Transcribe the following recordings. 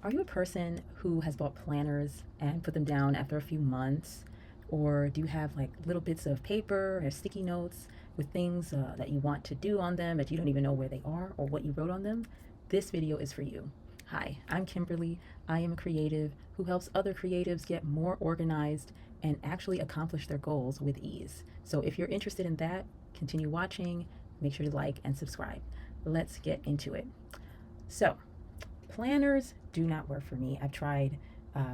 Are you a person who has bought planners and put them down after a few months? Or do you have like little bits of paper or sticky notes with things that you want to do on them that you don't even know where they are or what you wrote on them? This video is for you. Hi, I'm Kimberly. I am a creative who helps other creatives get more organized and actually accomplish their goals with ease. So if you're interested in that, continue watching. Make sure to like and subscribe. Let's get into it. So, planners do not work for me. I've tried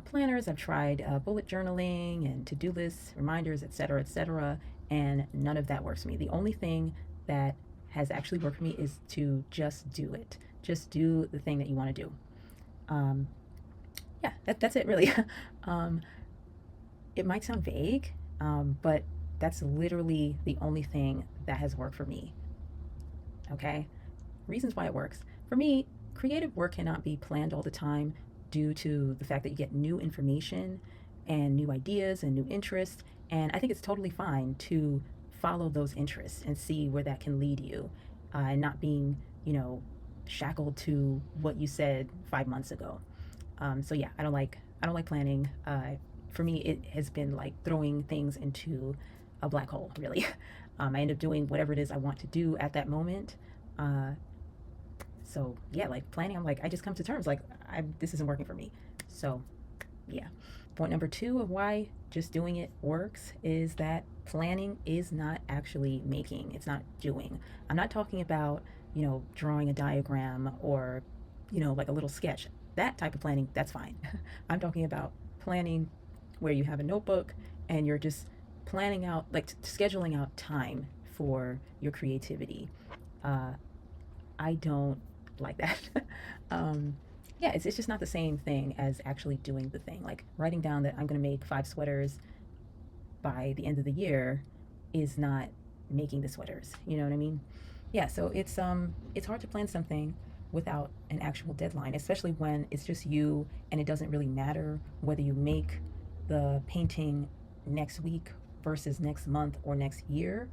planners, I've tried bullet journaling and to-do lists, reminders, etc., and none of that works for me. The only thing that has actually worked for me is to just do it. Just do the thing that you want to do. Um, yeah, that's it really. um, it might sound vague, but that's literally the only thing that has worked for me. Okay? Reasons why it works. For me, creative work cannot be planned all the time due to the fact that you get new information and new ideas and new interests. And I think it's totally fine to follow those interests and see where that can lead you, and not being, shackled to what you said 5 months ago. So yeah, I don't like planning. For me, it has been like throwing things into a black hole, really. I end up doing whatever it is I want to do at that moment. Uh, so yeah, like planning, I'm like, I just come to terms like this isn't working for me. So yeah. Point number two of why just doing it works is that planning is not actually making, it's not doing. I'm not talking about, drawing a diagram or, like a little sketch. That type of planning, that's fine. I'm talking about planning where you have a notebook and you're just planning out, like scheduling out time for your creativity. Uh, I don't like that. um, yeah, it's just not the same thing as actually doing the thing. Like writing down that I'm going to make 5 sweaters by the end of the year is not making the sweaters. You know what I mean? Yeah, so it's hard to plan something without an actual deadline, especially when it's just you and it doesn't really matter whether you make the painting next week versus next month or next year.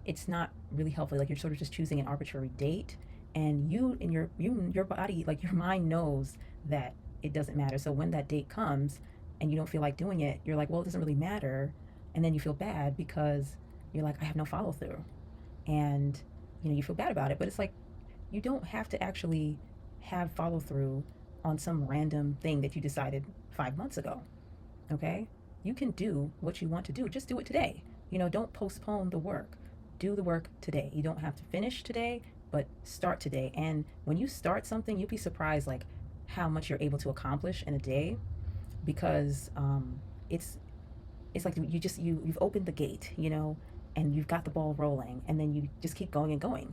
It's not really helpful. Like you're sort of just choosing an arbitrary date, and your body, like your mind knows that it doesn't matter. So when that date comes and you don't feel like doing it, you're like, well, it doesn't really matter, and then you feel bad because you're like, I have no follow through, and you feel bad about it. But it's like you don't have to actually have follow through on some random thing that you decided 5 months ago. Okay? You can do what you want to do. Just do it today. Don't postpone the work. Do the work today. You don't have to finish today, but start today. And when you start something, you'll be surprised like how much you're able to accomplish in a day because it's it's like you've opened the gate, and you've got the ball rolling, and then you just keep going and going.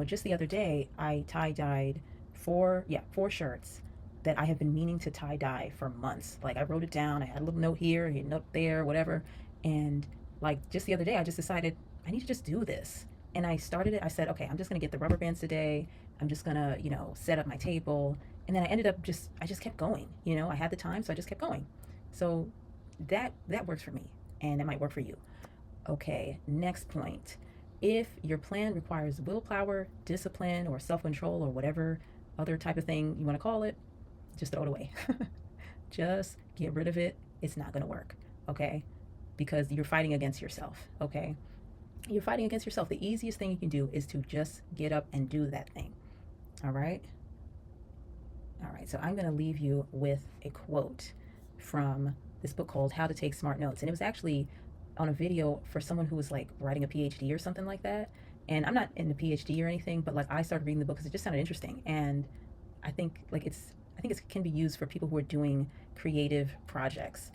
Just the other day, I tie dyed four shirts that I have been meaning to tie dye for months. Like I wrote it down. I had a little note here, a note there, whatever, and like just the other day, I just decided I need to just do this. And I started it. I said, okay, I'm just gonna get the rubber bands today. I'm just gonna, set up my table. And then I just kept going. I had the time, so I just kept going. So that works for me, and it might work for you. Okay, next point. If your plan requires willpower, discipline, or self-control, or whatever other type of thing you want to call it, just throw it away. Just get rid of it. It's not going to work, okay? Because you're fighting against yourself, okay? You're fighting against yourself. The easiest thing you can do is to just get up and do that thing, all right? All right, so I'm going to leave you with a quote from this book called How to Take Smart Notes. And it was actually on a video for someone who was like writing a PhD or something like that. And I'm not in the PhD or anything, but like I started reading the book because it just sounded interesting. And I think it can be used for people who are doing creative projects.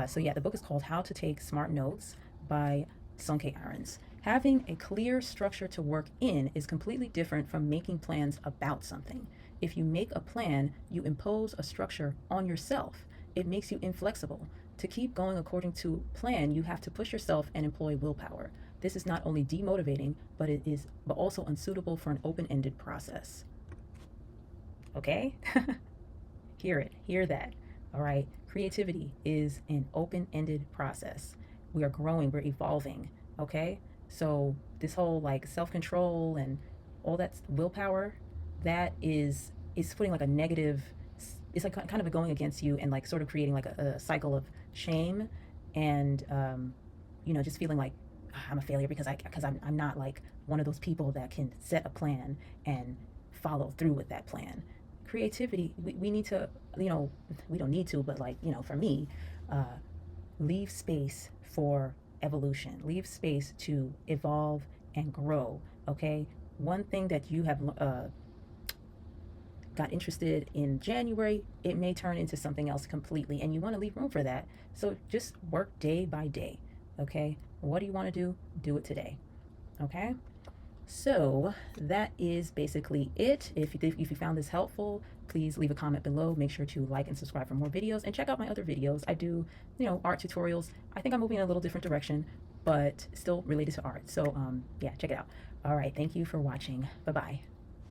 So yeah, the book is called How to Take Smart Notes by Sonke Arons. Having a clear structure to work in is completely different from making plans about something. If you make a plan, you impose a structure on yourself. It makes you inflexible. To keep going according to plan, you have to push yourself and employ willpower. This is not only demotivating, but also unsuitable for an open-ended process. Okay? Hear that. All right? Creativity is an open-ended process. We are growing, we're evolving, okay? So this whole like self-control and all that willpower, that is putting like a negative it's like kind of going against you and like sort of creating like a cycle of shame and just feeling like, "Ah, I'm a failure because I'm not like one of those people that can set a plan and follow through with that plan." Creativity, we need to, we don't need to, but like, for me, uh, leave space for evolution, leave space to evolve and grow. Okay, one thing that you have got interested in January, it may turn into something else completely, and you want to leave room for that. So just work day by day. Okay, what do you want to do? Do it today. Okay, so that is basically it. If you found this helpful, please leave a comment below. Make sure to like and subscribe for more videos, and check out my other videos. I do, art tutorials. I think I'm moving in a little different direction, but still related to art. So yeah, check it out. All right, thank you for watching. Bye bye.